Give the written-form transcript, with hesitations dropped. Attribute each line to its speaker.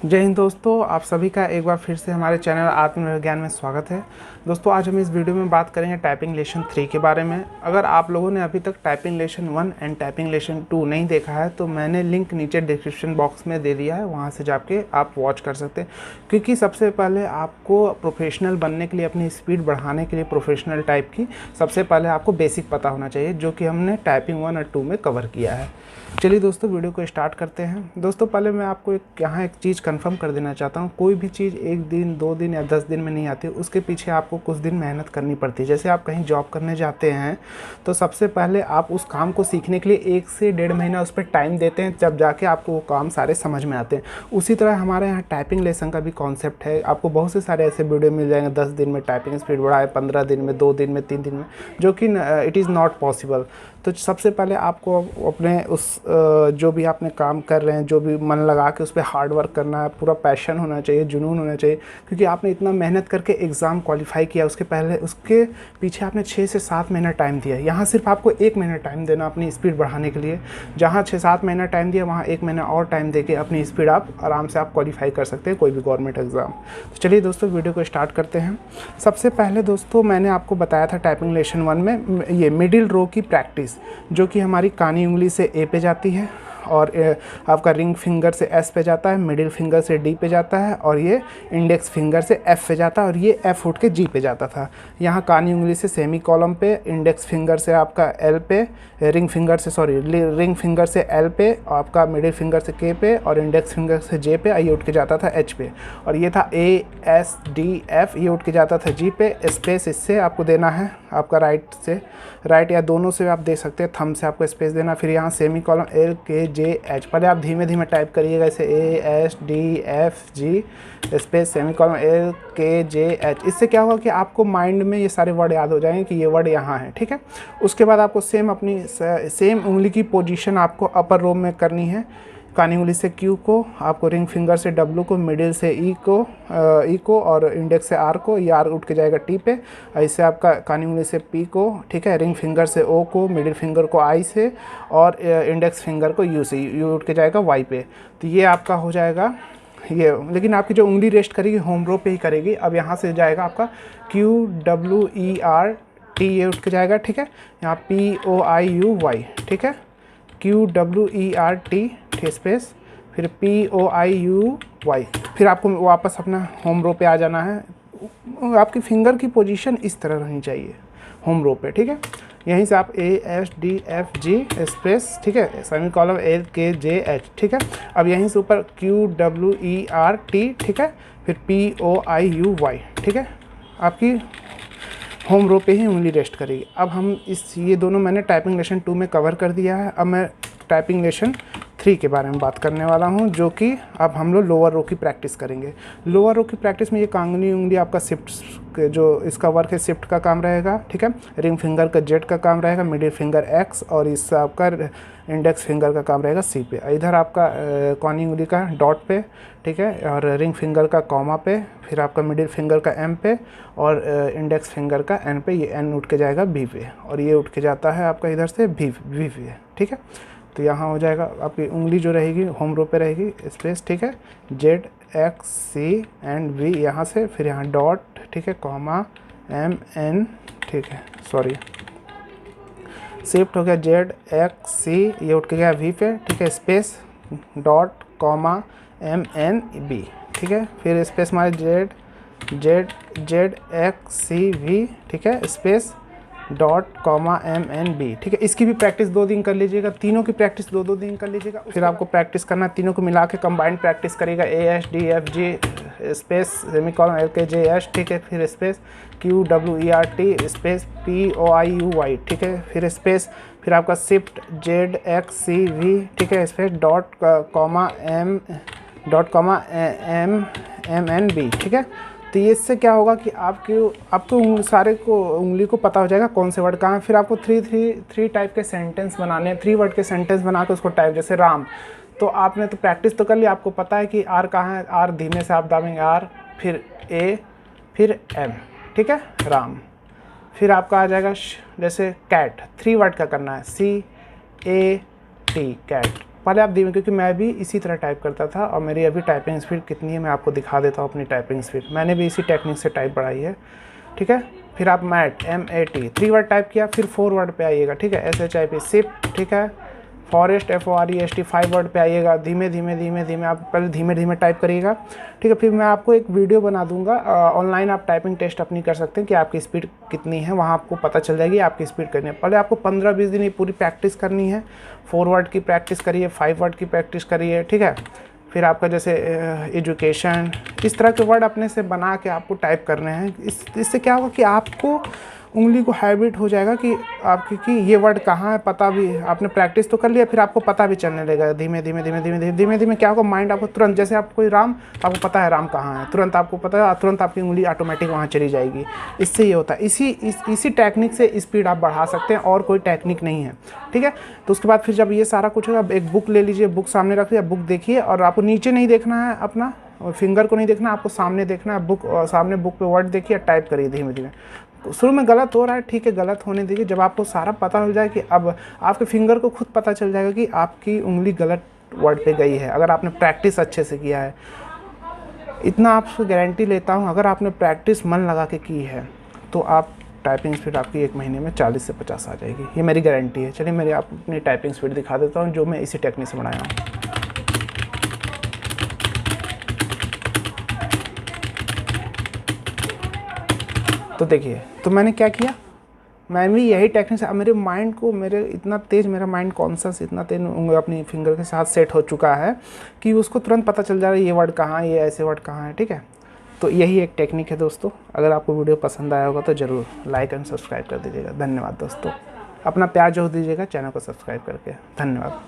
Speaker 1: जय हिंद दोस्तों, आप सभी का एक बार फिर से हमारे चैनल आत्मनिर्भर ज्ञान में स्वागत है। दोस्तों, आज हम इस वीडियो में बात करेंगे टाइपिंग लेसन 3 के बारे में। अगर आप लोगों ने अभी तक typing lesson 1 and typing lesson 2 नहीं देखा है तो मैंने लिंक नीचे डिस्क्रिप्शन बॉक्स में दे दिया है, वहाँ से जाके आप वॉच कर सकते हैं। क्योंकि सबसे पहले आपको प्रोफेशनल बनने के लिए, अपनी स्पीड बढ़ाने के लिए प्रोफेशनल टाइप की, सबसे पहले आपको बेसिक पता होना चाहिए, जो कि हमने टाइपिंग 1 और 2 में कवर किया है। चलिए दोस्तों, वीडियो को स्टार्ट करते हैं। दोस्तों, पहले मैं आपको यहाँ एक चीज़ कंफर्म कर देना चाहता हूँ। कोई भी चीज़ 1 दिन 2 दिन या 10 दिन में नहीं आती, उसके पीछे आपको कुछ दिन मेहनत करनी पड़ती है। जैसे आप कहीं जॉब करने जाते हैं तो सबसे पहले आप उस काम को सीखने के लिए 1 से 1.5 महीना उस पर टाइम देते हैं, जब जाके आपको वो काम सारे समझ में आते हैं। उसी तरह हमारे यहाँ टाइपिंग लेसन का भी कॉन्सेप्ट है। आपको बहुत से सारे ऐसे वीडियो मिल जाएंगे, 10 दिन में टाइपिंग स्पीड बढ़ाए, 15 दिन में, 2 दिन में, 3 दिन में, जो कि इट इज़ नॉट पॉसिबल। तो सबसे पहले आपको अपने उस जो भी आपने काम कर रहे हैं, जो भी मन लगा के उस पर हार्ड वर्क करना है, पूरा पैशन होना चाहिए, जुनून होना चाहिए। क्योंकि आपने इतना मेहनत करके एग्ज़ाम क्वालिफाई किया, उसके पीछे आपने 6 से 7 महीना टाइम दिया। यहाँ सिर्फ आपको 1 महीना टाइम देना अपनी स्पीड बढ़ाने के लिए। जहाँ 6-7 महीना टाइम दिया, वहाँ 1 महीना और टाइम देके अपनी स्पीड आप आराम से आप क्वालिफाई कर सकते हैं कोई भी गवर्नमेंट एग्ज़ाम। तो चलिए दोस्तों, वीडियो को स्टार्ट करते हैं। सबसे पहले दोस्तों, मैंने आपको बताया था टाइपिंग लेसन 1 में ये मिडिल रो की प्रैक्टिस, जो कि हमारी कानी उंगली से ए पे जाती है, और आपका रिंग फिंगर से एस पे जाता है, मिडिल फिंगर से डी पे जाता है, और ये इंडेक्स फिंगर से एफ पे जाता है, और ये एफ उठ के जी पे जाता था। यहाँ कानी उंगली से सेमी कॉलम पे, इंडेक्स फिंगर से आपका एल पे, रिंग फिंगर से एल पे, आपका मिडिल फिंगर से के पे, और इंडेक्स फिंगर से जे पे, ये उठ के जाता था एच पे। और ये था ए एस डी एफ, ये उठ के जाता था जी पे। स्पेस इससे आपको देना है, आपका राइट या दोनों से आप दे सकते हैं, थंब से आपको स्पेस देना। फिर यहाँ semi column L K J H, पहले आप धीमे धीमे टाइप करिएगा, ऐसे ए S D F G space semicolon L K J H. इससे क्या होगा कि आपको माइंड में ये सारे वर्ड याद हो जाएंगे कि ये वर्ड यहाँ है, ठीक है। उसके बाद आपको सेम उंगली की पोजीशन आपको अपर रो में करनी है। कानी उंगली से क्यू को, आपको रिंग फिंगर से डब्लू को, मिडिल से ई को, और इंडेक्स से आर को, ये आर उठ के जाएगा टी पे। ऐसे आपका कानी उंगली से पी को, ठीक है, रिंग फिंगर से ओ को, मिडिल फिंगर को आई से, और इंडेक्स फिंगर को यू से, यू उठ के जाएगा वाई पे। तो ये आपका हो जाएगा ये। लेकिन आपकी जो उंगली रेस्ट करेगी होम रो पे ही करेगी। अब यहाँ से जाएगा आपका Q W E R T, ये उठ के जाएगा, ठीक है। यहाँ P O I U Y, ठीक है, Q W E R T space, फिर P O I U Y. फिर आपको वापस अपना होम रो पे आ जाना है। आपकी फिंगर की पोजीशन इस तरह रहनी चाहिए होम रो पे, ठीक है। यहीं से आप ए S D F G space, ठीक है, semi column L K J H, ठीक है। अब यहीं से ऊपर Q W E R T, ठीक है, फिर P O I U Y, ठीक है। आपकी होम रो पे ही उंगली रेस्ट करेगी। अब हम ये दोनों मैंने टाइपिंग लेसन 2 में कवर कर दिया है। अब मैं टाइपिंग लेसन 3 के बारे में बात करने वाला हूं, जो कि अब हम लोग लोअर रो की प्रैक्टिस करेंगे। लोअर रो की प्रैक्टिस में ये कांगनी उंगली आपका शिफ्ट, जो इसका वर्क है शिफ्ट का काम रहेगा, ठीक है। रिंग फिंगर का जेड का काम रहेगा, मिडिल फिंगर एक्स, और इसका आपका इंडेक्स फिंगर का काम रहेगा सी पे। इधर आपका कानी उंगली का डॉट पे, ठीक है, और रिंग फिंगर का कॉमा पे, फिर आपका मिडिल फिंगर का एम पे, और इंडेक्स फिंगर का एन पे। ये एन उठ के जाएगा बी पे, और ये उठ के जाता है आपका इधर से वी पे, ठीक है। तो यहाँ हो जाएगा आपकी उंगली जो रहेगी होम रो पे रहेगी, स्पेस, ठीक है, Z X C and V यहाँ से, फिर यहाँ डॉट, ठीक है, कॉमा एम एन, ठीक है, सॉरी, शिफ्ट हो गया जेड एक्स सी, ये उठ के गया वी पे, ठीक है, space, dot, comma M N B, ठीक है। फिर स्पेस मारे जेड एक्स सी वी, ठीक है, space, dot, comma M N B, ठीक है। इसकी भी प्रैक्टिस 2 दिन कर लीजिएगा, तीनों की प्रैक्टिस 2-2 दिन कर लीजिएगा। फिर आपको प्रैक्टिस करना, तीनों को मिला के कंबाइंड प्रैक्टिस करेगा, A S D F G space semicolon L K J H, ठीक है, फिर space Q W E R T space P O I U Y, ठीक है, फिर स्पेस, फिर आपका shift Z X C V, ठीक है, space, dot, comma M N B, ठीक है। तो ये इससे क्या होगा कि आपको सारे को उंगली को पता हो जाएगा कौन से वर्ड कहाँ है। फिर आपको थ्री टाइप के सेंटेंस बनाने हैं, 3 वर्ड के सेंटेंस बना के उसको टाइप, जैसे राम। तो आपने तो प्रैक्टिस तो कर लिया, आपको पता है कि आर कहाँ है। आर धीमे से आप दाबेंगे, आर, फिर ए, फिर एम, ठीक है, राम। फिर आपका आ जाएगा जैसे कैट, 3 वर्ड का करना है, सी ए टी, कैट, पहले आप धीमे, क्योंकि मैं भी इसी तरह टाइप करता था और मेरी अभी टाइपिंग स्पीड कितनी है मैं आपको दिखा देता हूँ अपनी टाइपिंग स्पीड। मैंने भी इसी टेक्निक से टाइप बढ़ाई है, ठीक है। फिर आप मैट MAT 3 वर्ड टाइप किया, फिर 4 वर्ड पे आइएगा, ठीक है। SHIP शिप, ठीक है। फॉरेस्ट FOREST 5 वर्ड पे आइएगा। धीमे धीमे आप पहले धीमे टाइप करिएगा, ठीक है। फिर मैं आपको एक वीडियो बना दूंगा, ऑनलाइन आप टाइपिंग टेस्ट अपनी कर सकते हैं कि आपकी स्पीड कितनी है, वहाँ आपको पता चल जाएगी आपकी स्पीड करनी है। पहले आपको 15-20 दिन ये पूरी प्रैक्टिस करनी है। 4 वर्ड की प्रैक्टिस करिए, 5 वर्ड की प्रैक्टिस करिए, ठीक है। फिर आपका जैसे एजुकेशन, इस तरह के वर्ड अपने से बना के आपको टाइप करने हैं। इससे क्या होगा कि आपको उंगली को हैबिट हो जाएगा कि आपकी कि ये वर्ड कहाँ है, पता भी, आपने प्रैक्टिस तो कर लिया, फिर आपको पता भी चलने लगेगा। धीमे धीमे क्या होगा, माइंड आपको तुरंत, जैसे आपको कोई राम, आपको पता है राम कहाँ है, तुरंत आपको पता है, तुरंत आपकी उंगली ऑटोमेटिक वहाँ चली जाएगी। इससे ये होता है। इसी टेक्निक से स्पीड आप बढ़ा सकते हैं, और कोई टेक्निक नहीं है, ठीक है। तो उसके बाद फिर जब ये सारा कुछ होगा, एक बुक ले लीजिए, बुक सामने रखिए, बुक देखिए, और आपको नीचे नहीं देखना है, अपना फिंगर को नहीं देखना, आपको सामने देखना है। बुक सामने, बुक पे वर्ड देखिए, टाइप करिए धीमे। शुरू में गलत हो रहा है, ठीक है, गलत होने दीजिए। जब आपको सारा पता हो जाए कि अब आपके फिंगर को खुद पता चल जाएगा कि आपकी उंगली गलत वर्ड पे गई है, अगर आपने प्रैक्टिस अच्छे से किया है। इतना आपसे गारंटी लेता हूँ, अगर आपने प्रैक्टिस मन लगा के की है तो आप टाइपिंग स्पीड आपकी 1 महीने में 40 से 50 आ जाएगी, ये मेरी गारंटी है। चलिए मेरी आप अपनी टाइपिंग स्पीड दिखा देता हूँ, जो मैं इसी टेक्निक से बनाया हूँ। तो देखिए, तो मैंने क्या किया, मैं भी यही टेक्निक से, मेरे माइंड को, मेरे इतना तेज़, मेरा माइंड कॉन्शस इतना तेज अपनी फिंगर के साथ सेट हो चुका है कि उसको तुरंत पता चल जा रहा है ये वर्ड कहाँ है, ये ऐसे वर्ड कहाँ है, ठीक है। तो यही एक टेक्निक है दोस्तों। अगर आपको वीडियो पसंद आया होगा तो ज़रूर लाइक एंड सब्सक्राइब कर दीजिएगा। धन्यवाद दोस्तों। अपना प्यार जो दीजिएगा चैनल को सब्सक्राइब करके। धन्यवाद।